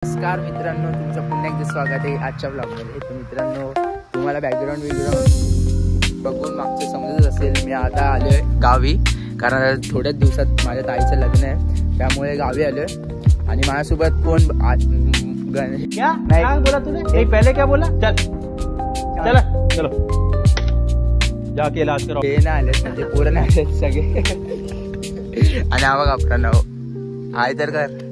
नमस्कार मित्रांनो, तुमचं पुन्हा एकदा स्वागत आहे आजच्या ब्लॉगमध्ये. तर मित्रांनो, तुम्हाला बॅकग्राऊंड बघून मागचं समजत असेल, मी आता आलोय गावी. कारण थोड्याच दिवसात माझ्या ताईचं लग्न आहे, त्यामुळे गावी आलोय. आणि माझ्यासोबत कोण क्या बोला तूने? पहले क्या बोला? चल चला चलो जाके इलाज करो. ते नाही आलेत, म्हणजे पोरं नाही आलेत सगळे. आणि हा बघा आपला नाव हाय तर कर.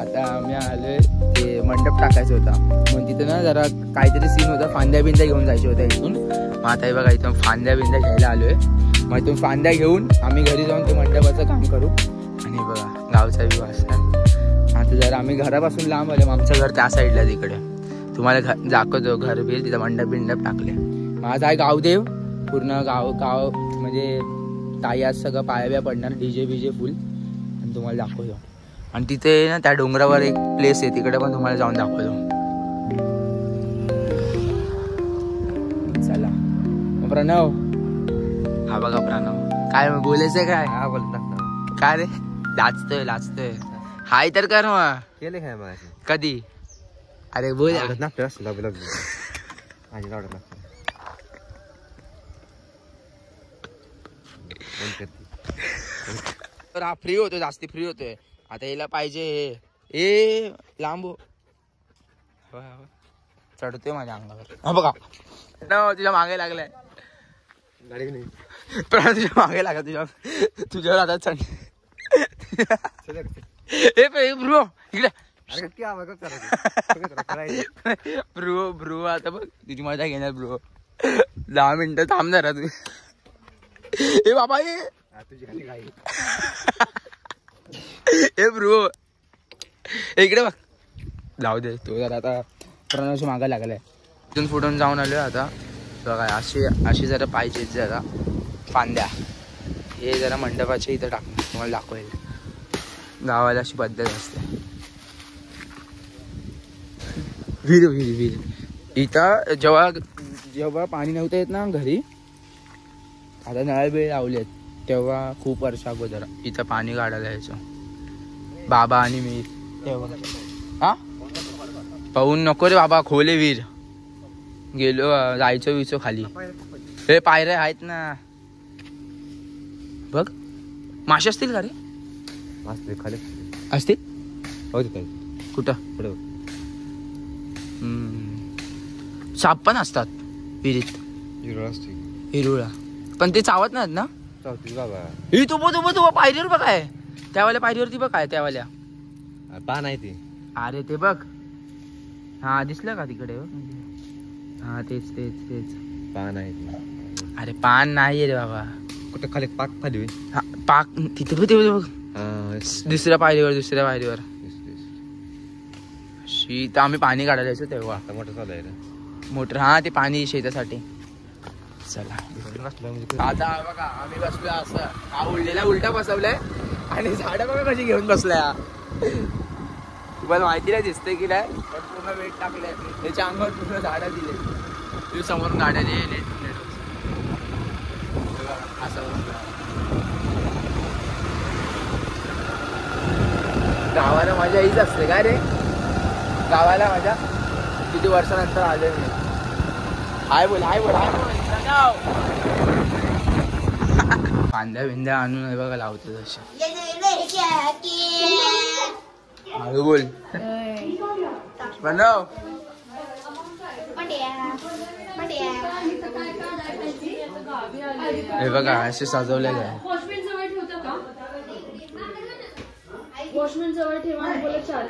आता आम्ही आलोय, ते मंडप टाकायचा होता, मग तिथं ना जरा काहीतरी सीन होता, फांद्या बिंद्या घेऊन जायचे होत्या इथून. मग आता हे बघा इथून फांद्या बिंद्या घ्यायला आलोय. मग इथून फांद्या घेऊन आम्ही घरी जाऊन ते मंडपाचं काम करू. आणि बघा गावचा व्ह्यू असणार. आता जर आम्ही घरापासून लांब आलो, आमचं घर त्या साईडला तिकडे. तुम्हाला दाखवतो घर बिल, तिथं मंडप बिंडप टाकले. माझा आहे गावदेव, पूर्ण गाव म्हणजे ताई आज सगळं पायाव्या पडणार, डीजे बीजे फुल. आणि तुम्हाला दाखवतो. आणि तिथे ना त्या डोंगरावर एक प्लेस आहे, तिकडे पण तुम्हाला जाऊन दाखवतो. चला प्रणव, हा बघा प्रणव, काय बोलायचंय काय? हा बोलता काय रे, लाचतोय हाय तर कर. मग केले काय मग कधी? अरे बोल ना. तर हा फ्री होतोय, जास्ती फ्री होतोय. आता याला पाहिजे ए लांब चढतोय माझ्या अंगावर. हा बघा तुझ्या मागे लागलाय, तुझ्या मागे लागला, तुझ्यावर आता चढ. ब्रो इकडे, ब्रो आता बघ तुझी मजा घेणार. ब्रो 10 मिनिटं थांब जरा तू. ए बाबा ए ब्रो इकडे बघ, जाऊ दे तो जरा. आता प्रणवशी मागा लागलाय. इथून फुटून जाऊन आलोय. आता बघा अशी जरा पाहिजे जरा फांद्या, हे जरा मंडपाच्या इथं टाकणार. तुम्हाला दाखवेल, गावाला अशी पद्धत असते. विहीर इथं जेव्हा पाणी नव्हतं येत ना घरी, आता नळ बिळ लावलेत, तेव्हा खूप वर्ष अगोदर इथं पाणी काढायला यायचो बाबा आणि मी तेव्हा. हा पाहून नको रे बाबा, खोले विहीर, गेलो जायचो विचो खाली. हे पायऱ्या आहेत ना बघ. मासे असतील का रे? खाली असतील हो. कुठं? साप पण असतात विहिरीत, हिरुळा, पण ते चावत नाहीत ना. बाबा ही तू पायरीवर बघ, आहे त्यावाल्या पायरीवरती बघ, आहे त्यावाल्या पान आहे ते. अरे ते बघ, हा दिसलं का तिकडे? हा तेच पान आहे ते. अरे पान नाही रे बाबा. कुठे खाली पाक खाली? हा पाक तिथे बघ, दुसऱ्या पायरीवर. शीत आम्ही पाणी काढायला यायचो तेव्हा. मोटर चालू आहे मोटर, हा ते पाणी शेतासाठी. चला आता बघा आम्ही बसलोय असं, हा उलटा बसवलाय आणि झाडं बघा कशी घेऊन बसलाय. तुम्हाला माहिती नाही दिसतंय की नाही, पण पूर्ण वेट टाकलंय त्याच्या अंगावर, पूर्ण झाडं दिले. समोर गाड्या असं. गावाला मजा हीच असते का रे? गावाला मजा किती वर्षानंतर आलोय मी. हाय बोल फांद्या बिंद्या आणून बघा लावतो तशा. हळू बोल बनव. हे बघा असे सजवलेलं आहे. वॉचमॅन जवळ ठेवा आणि बोला चाल.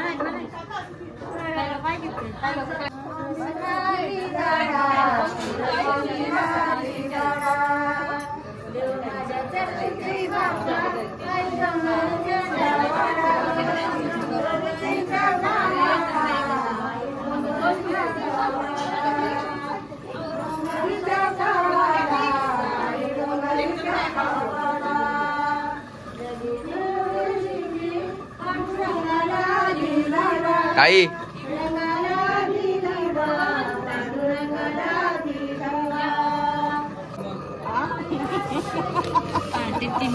आई तीन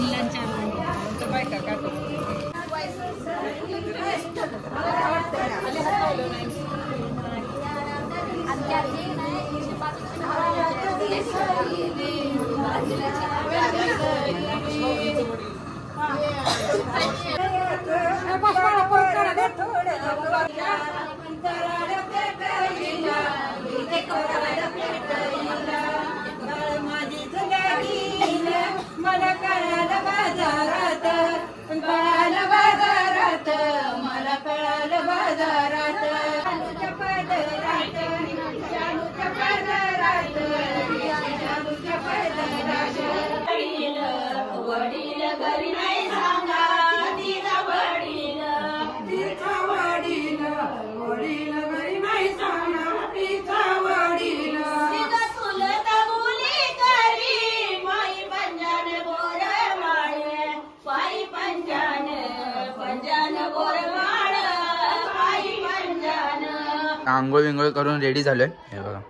आंघोळ विंघोळ करून रेडी झालोय. हे बघा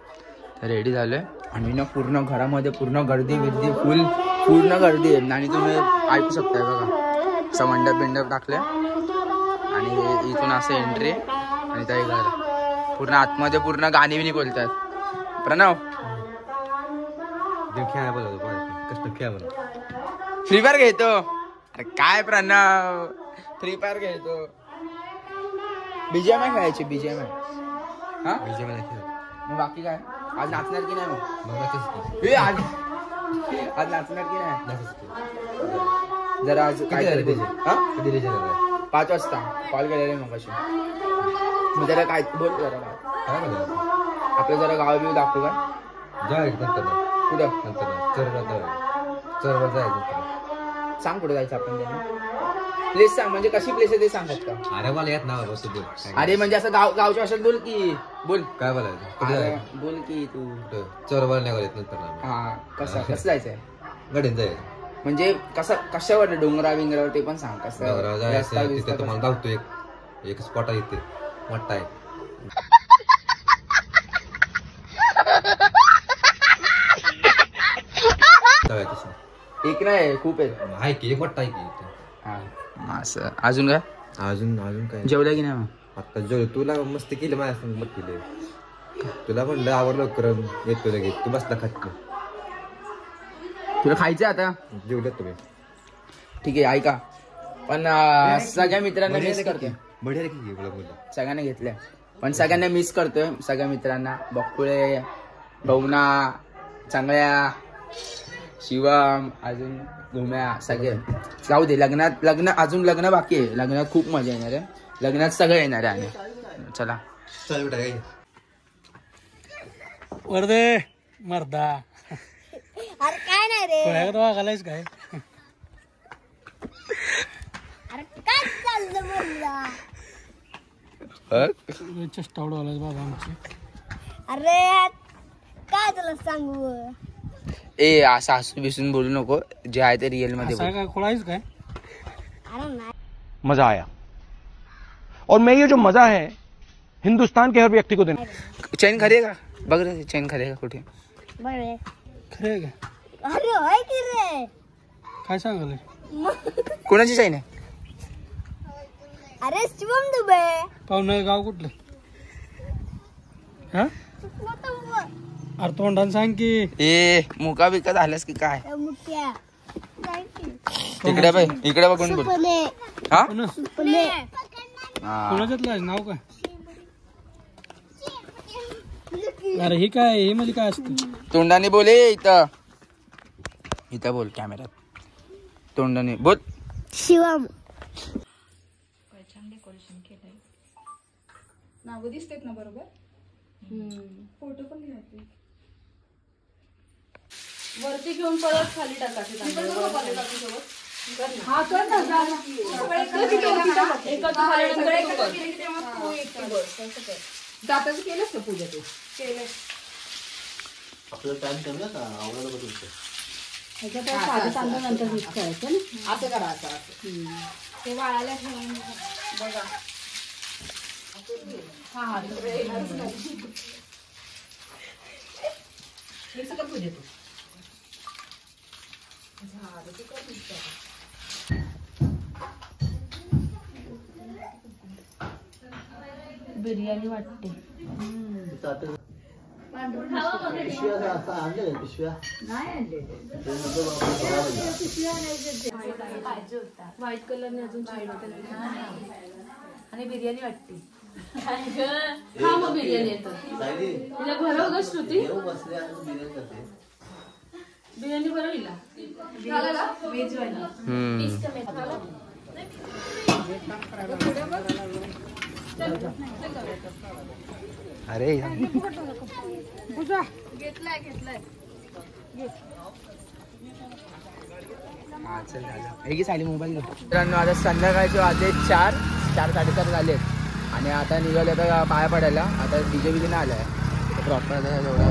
तर रेडी झालोय आणि ना पूर्ण घरामध्ये पूर्ण गर्दी बिर्दी पूर्ण गर्दी आहे. आणि तुम्ही ऐकू शकताय बघा असं मंडप बिंडप टाकले आणि इथून असं एंट्री आणि त्या घर पूर्ण आतमध्ये पूर्ण गाणी बिनी बोलतात. प्रणव फ्री फायर खेळतो. अरे काय प्रणव फ्री फायर खेळतो. BGMI खेळायची BGMI. हा मग बाकी काय आज नाचणार की नाही? मग आज नाचणार की नाही? जरा आज काय 5 वाजता कॉल केलेला मग अशी. मग जरा काय बोल जरा आपलं जरा गाव बिव दाखवू का? कुठं सांग कुठं जायचं आपण त्यांना. प्लेस सांग म्हणजे कशी प्लेस आहे ते सांगत का? अरे मला येत ना. अरे म्हणजे असं गावच्या भाषेत बोल की बोल. काय बोलायचं बोल की तू चोरबाला नाही बोलायचं नंतर. हा कसं जायचंय? गडीन जायचं म्हणजे कशावर डोंगरा बिंगरावर ते पण सांग. कसं जायचं तिथे तुम्हाला धावतो एक स्पॉट आहे इथे मोठा आहे. एक नाही खूप आहे की एक मोठा आहे की इथे. असं अजून काय? अजून काय जेवलं की नाही? आता जेवलं. तुला मस्त केलं माझ्या संग मग केले. तुला म्हणलं आवडलं करम येतो लगेच. तू बसला खात. तुला खायचं आता? जेवलं तुम्ही ठीक आहे ऐका पण सगळ्या मित्रांना मिस करतोय. सगळ्यांना घेतल्या पण सगळ्यांना मिस करतोय. सगळ्या मित्रांना बकुळे भवना चांगल्या शिवम अजून घुम्या सगळे जाऊ दे. लग्न अजून लग्न बाकी आहे. लग्नात खूप मजा येणार आहे. लग्नात सगळं येणार आहे. आणि चला वर्दे मर्दा. अरे काय नाही रे घालायच काय? अरे काय चाललं म्हणला? चेष्टा उडवलाय बाबा आमची. अरे काय तुला सांगू? ए असं हसून बिसून बोलू नको. जे आहे ते रिअल मध्ये बोल. काय खोळायच काय? अरे नाही. मजा आया और मैं ये जो मजा है हिंदुस्तान के हर व्यक्ति को देना. चैन खरी का बघ रे. चैन खरी का कुठे? बरे खरे का? अरे होय की रे. काय सांगाले? कोणाची चैन आहे? अरे शिवम दुबे. पाहुणं गाव कुठलं? हा अरे तोंडान सांग की. ए मुका बिका झाल्यास की काय? मुठ्या इकडे बघ. इकडे बघून बोल. सुपने हा सुपने. कोणाच्यातलं नाव काय? अरे हे काय हे म्हणजे काय असतं? तोंडाने बोल. इथं बोल कॅमेऱ्यात. तोंडाने बोल. शिवम नाव दिसतेत ना बरोबर. फोटो पण घ्यायचे. वरती घेऊन परत खाली टाकायचे. हा कर ना. दाताचं केलंस का पूजा? तू केलं आपलं टाइम ठेवलं का आवडायला बघू. ह्याच्यात साधं तांदूळ नंतर मिक्स करायचं ना. असं करा. असं ते वाळायला ठेवून बघा. हा बिर्याणी वाटते. व्हाईट कलरने अजून छान आणि बिर्याणी वाटते. हा मग बिर्याणी येतं. तिला भरव ग श्रुती. बिर्याणी भरव हिला. व्हेज वाली. अरे हा चल झालं एक साली मोबाईल घेऊ. मित्रांनो आता संध्याकाळचे वाजले 4-4:30 झालेत आणि आता निघाले आता पाया पडायला. आता डीजे बिजे नाही आलाय प्रॉपर एवढा.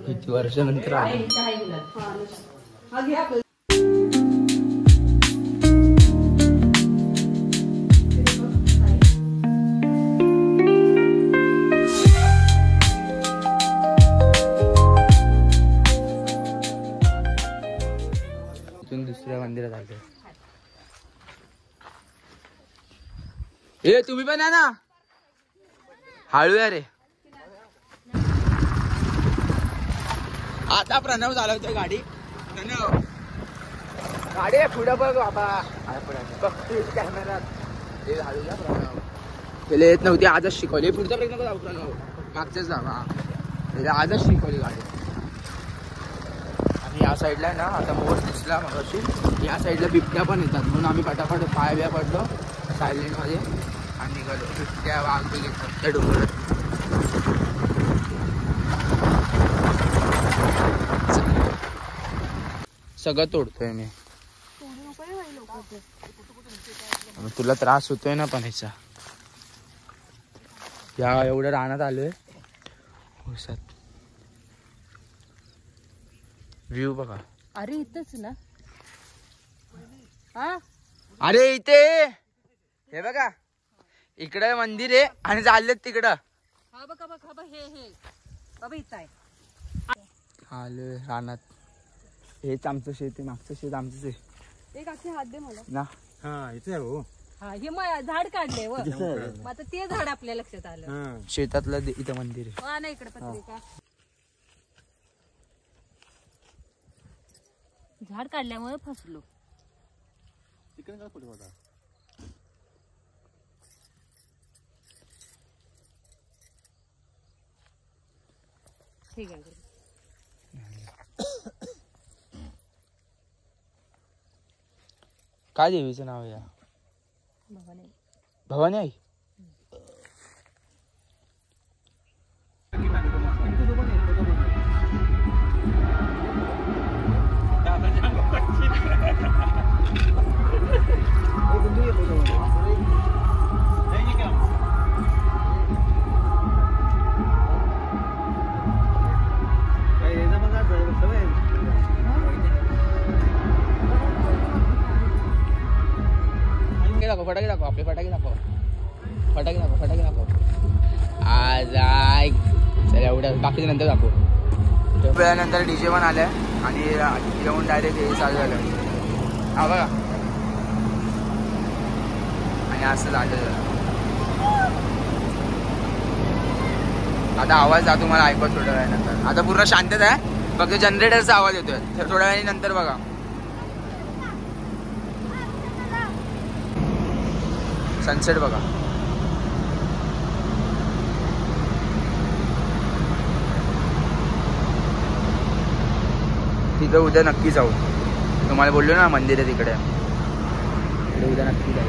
किती वर्षानंतर दुसऱ्या मंदिरात आले. ए तुम्ही पण या ना, हळू या रे. आता प्रणव चालवतोय गाडी. प्रणव गाडी पुढे बघ बाबा, कॅमेरात. हे हळू जा प्रणव, त्याला येत नव्हती आजच शिकवली. पुढचा प्रयत्न जाऊ प्रणव, मागच्याच जा. त्याला आजच शिकवली गाडी. आणि या साईडला ना आता मोर दिसला मगाशी, या साईडला बिबट्या पण येतात म्हणून आम्ही पटापट पाय बिया पडलो सायलेंट मध्ये आणि निघालो. बिबट्या वाघ बी घेतात त्या डोंगरात. सगळं तोडतोय मी. तुला त्रास होतोय ना पण ह्याचा. या एवढं रानात आलोय, व्ह्यू बघा. अरे इथंच ना, हा अरे इथे हे बघा, इकडे मंदिर आहे आणि चाललेत तिकडं. हा बघा बघा हे बाबा इथं आहे. आलोय रानात. हेच आमचं शेत आहे, मागचं शेत आमचंच आहे. एक अख्खे हात दे मला ना. हा इथे हो. हा हे मग झाड काढले व मग आता ते झाड आपल्या लक्षात आलं. शेतातलं इथं मंदिर आहे. हा नाही इकडे पत्रिका. झाड काढल्यामुळे फसलो. तिकडे काय फोटो होता. ठीक आहे. काय देवीचं नाव या? भवानी. भवानी आई. फटाके दाखव, आपले फटाके दाखव, फटाके दाखव, फटाके दाखव. आज चल एवढ्या, बाकीच्या नंतर दाखव. वेळानंतर डीजे पण आलाय आणि येऊन डायरेक्ट हे चालू झालं. हा बघा, आणि असं झालं. आता आवाज जा तुम्हाला ऐकत थोड्या वेळानंतर. आता पूर्ण शांतता आहे, फक्त जनरेटरचा आवाज येतोय. तर थोड्या वेळाने नंतर बघा. सनसेट बघा. तिथं उद्या नक्की जाऊ. तुम्हाला बोललो ना मंदिर आहे तिकडे, उद्या नक्की जाऊ.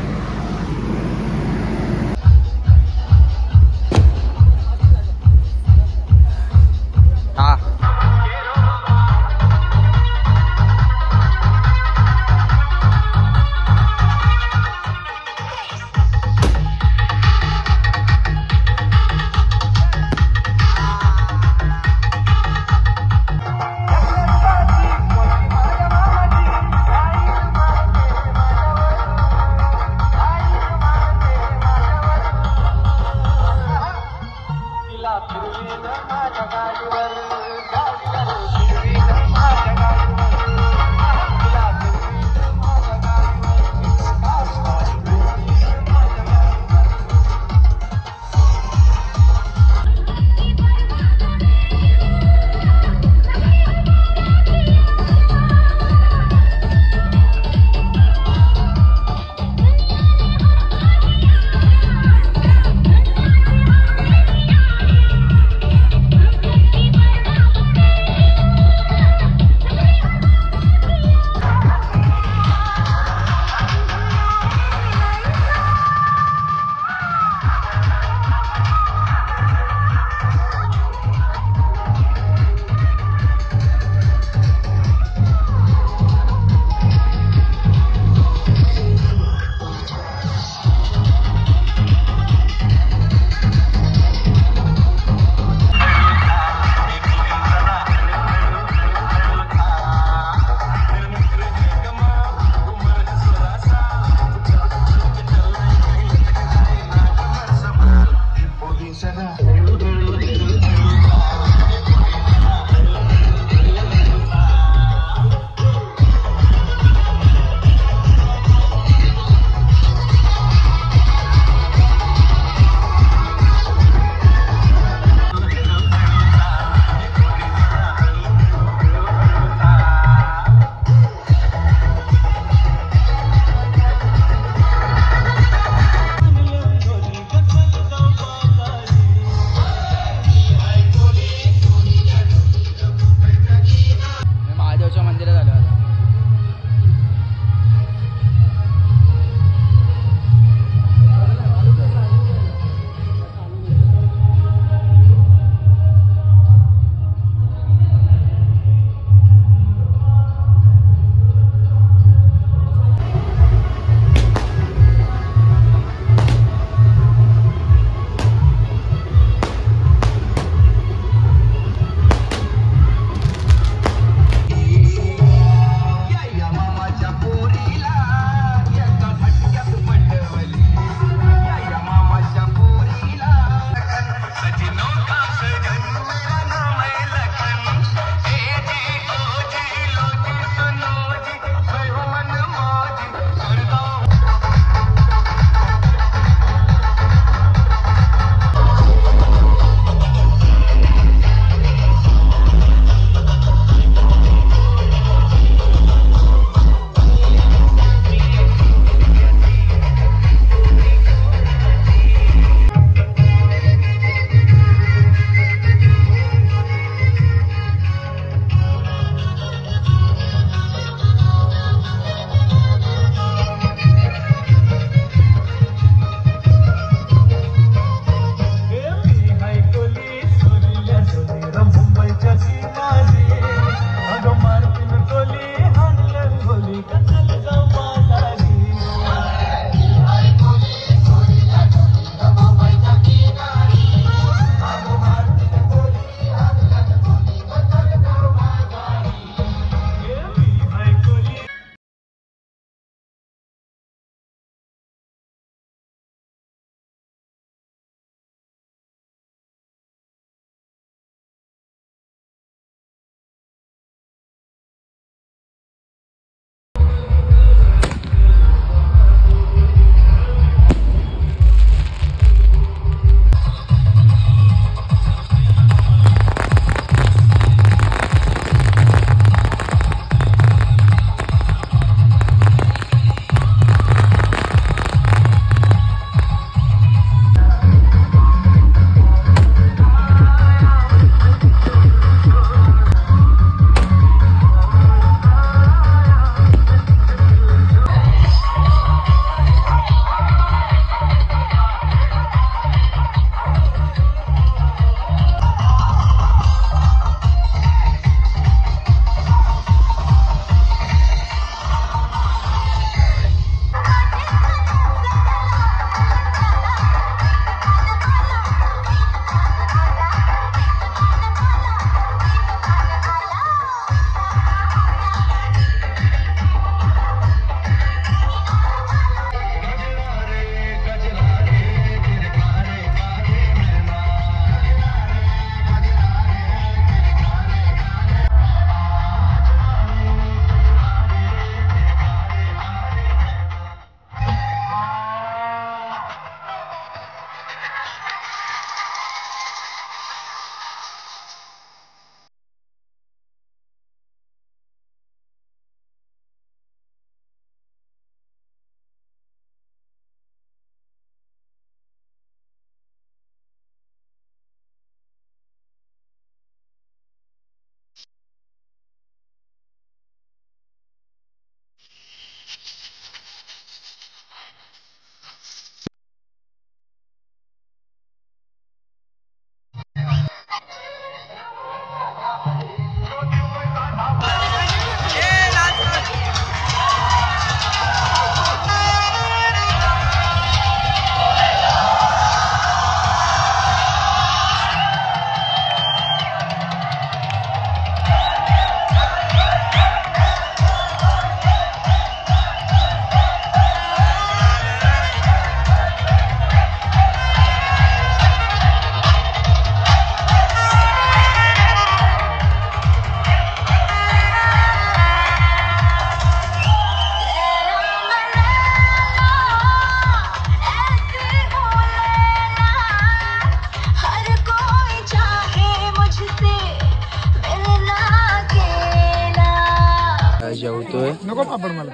नको पापड मला.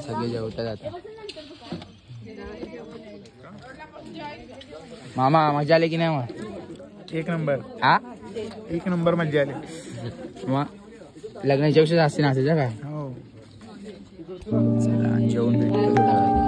सगळे जेवतात आता. मामा मजा आली की नाही मग? एक नंबर. हा 1 नंबर मजा आली. मग लग्नाच्या दिवशी असते ना असायचं काय? हो. चला जेवून भेटतो थोड्या वेळाने.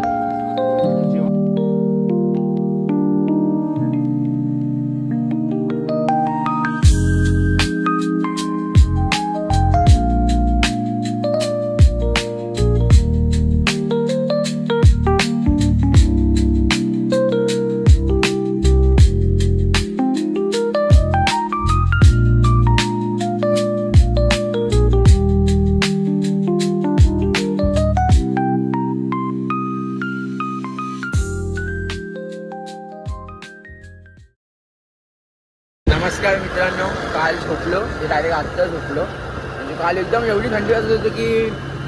नमस्कार मित्रांनो, काल झोपलो डायरेक्ट आत्ता झोपलो. म्हणजे काल एकदम एवढी थंडी वाजत होती की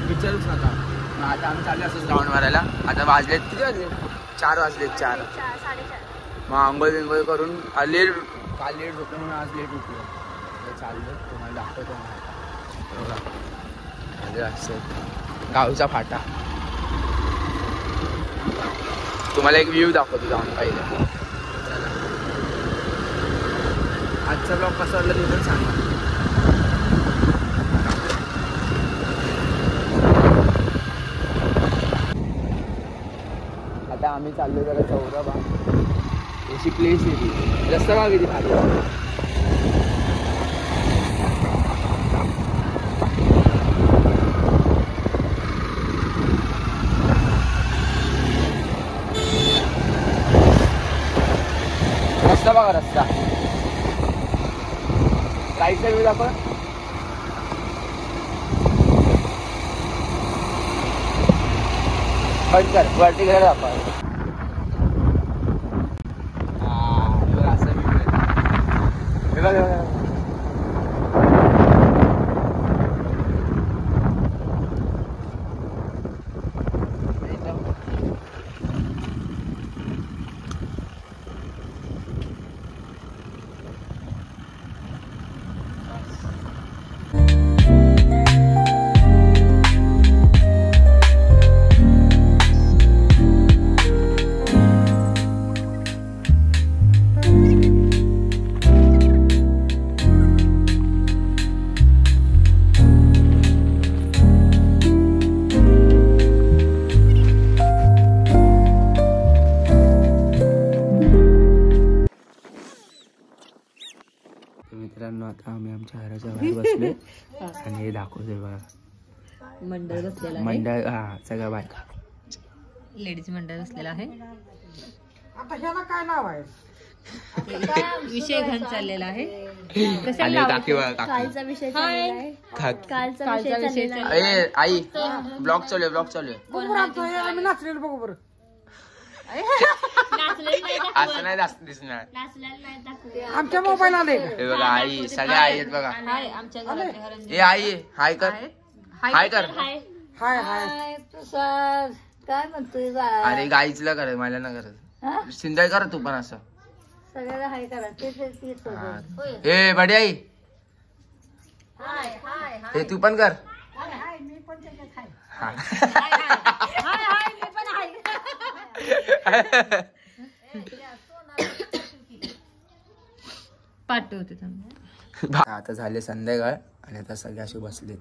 विचारूच नका. मग आता आम्ही चाललो असंच राऊंड मारायला. आता वाजलेत किती वाजले? 4 वाजलेत. 4 मग आंघोळ बिंघोळ करून लेट काल लेट झोपलो म्हणून आज लेट उठलो. चाललो तुम्हाला दाखवतो. बघा असं गावचा फाटा. तुम्हाला एक व्ह्यू दाखवतो जाऊन पहिले. आजचा ब्लॉग कसा वाटला ते पण सांगा. आता आम्ही चाललो जरा चौराबाग. अशी प्लेस आहे ती. रस्ता बाग किती खाली. रस्ता बघा रस्ता. राईटचा व्ह्यू दाखव. बंद कर. वरती घर दाखव. असं व्ह्यू हे बघा. मित्रांनो आता आम्ही आमच्या घराच्या बाहेर बसले आणि हे दाखवतोय बघा. मंडळ बसलेला आहे. मंडळ. हा सगळ्या बायका लेडीज मंडळ बसलेला आहे. आता ह्याला काय नाव आहे? विषय घन चाललेला आहे. आणि काकी बघा काकी. कालचा विषय चाललेला आहे. काकी. कालचा विषय चाललेला आहे. ए आई ब्लॉग चालू आहे. ब्लॉग चालू आहे. आम्ही नाचलेलो बघू बरं. असं नाही दिसणार. आमच्या मोबाईल आले. हे बघा आई. सगळ्या आई आहेत बघा. आमच्या घरात ए आई हाय कर. हाय कर. हाय हाय. प्रसाद काय म्हणतोय बाळा? अरे गाईचला कर मला ना करत. सिंधाई कर तू पण असं. सगळ्याला हाय करा. हा. ए बडी आई हे तू पण कर. हा. पाठवते. आता झाले संध्याकाळ आणि आता सगळे असे बसलेत.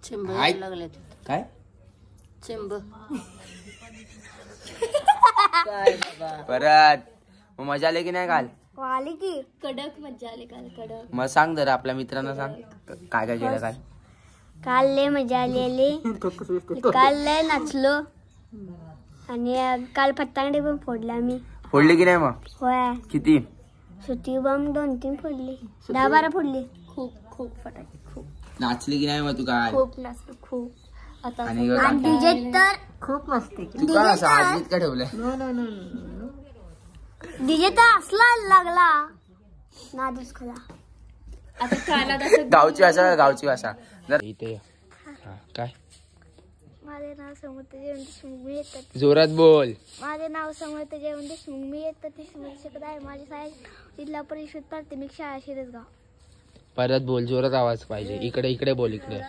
चिंब लागलेत. काय चिंब परत मग मजा आली की नाही काल? आली की कडक मजा आली काल. कडक. मग सांग जरा आपल्या मित्रांना सांग काय काय केलं काल. काल लय मजा आलेली. काल लय नाचलो आणि काल पतंगडे पण फोडले आम्ही. फोडली की नाही मग? होय. किती? सुती बॉम्ब 2-3 फोडली. 10-12 फोडली. खूप खूप फटाके. खूप नाचली की नाही मग तू काय? खूप नाचलो खूप. आता आणि डीजे तर खूप मस्ती. तू काय असं हात का ठेवलंय? डीजे तर असला लागला नादच खला. आता काला गावची भाषा गावची भाषा इथे. हा काय? माझे नाव समर्थ जयवंत देशमुख. मी येतात. जोरात बोल. माझे नाव समर्थ जयवंत देशमुख. मी येतात 30 शिकत आहे. माझी शाळा जिल्हा परिषद प्राथमिक शाळा शिरसगाव. परत बोल. जोरात आवाज पाहिजे. इकडे इकडे बोल. इकडे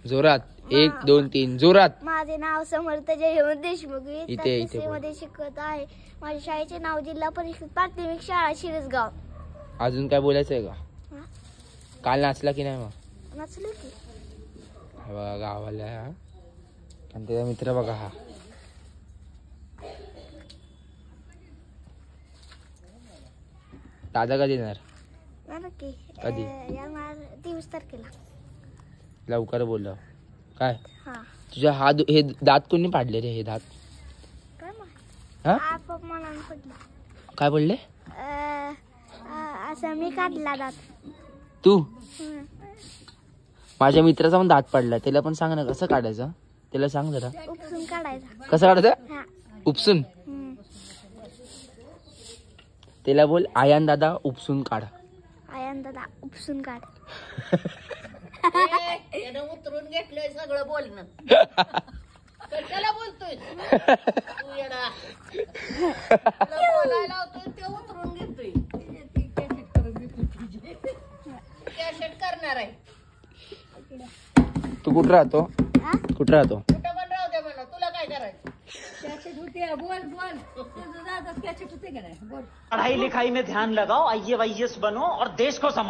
जोरात 1 2 3 जोरात. माझे नाव समर्थ जयवंत देशमुख इथे मध्ये शिकवत आहे. माझ्या शाळेचे नाव जिल्हा परिषद प्राथमिक शाळा शिरसगाव. अजून काय बोलायचं आहे का? हा? काल नाचला की नाही मग? नचलो की. हा बघा गावाला हा आणि त्याचा मित्र बघा हा. दादा कधी येणार? नक्की कधी? 23 तारखेला. लवकर बोलव काय. हा तुझ्या हे दात कोणी पाडले रे? हे दात काय मग हा आप मनानं पडलं. काय बोलले? असं मी काढला दात. तू माझ्या मित्राचा पण दात पडला. त्याला पण सांग ना कसं काढायचं. त्याला सांग जरा उपसून काढायचा. कसं काढायचं. हा उपसून. त्याला बोल आयान दादा उपसून काढ. आयान दादा उपसून काढ. उतरून घेतलंय सगळं बोलणं. कशाला बोलतोय तू येडा? बोलायला लावतोय ते उतरून घेतोय. कॅसेट करणार आहे. तू कुठं राहतो? हा? कुठं राहतो? कुठं पण राहू दे म्हणा. तुला काय करायचं? पढ़ाई लिखाई में ध्यान लगाओ, IAS बनो और देश को संभालो.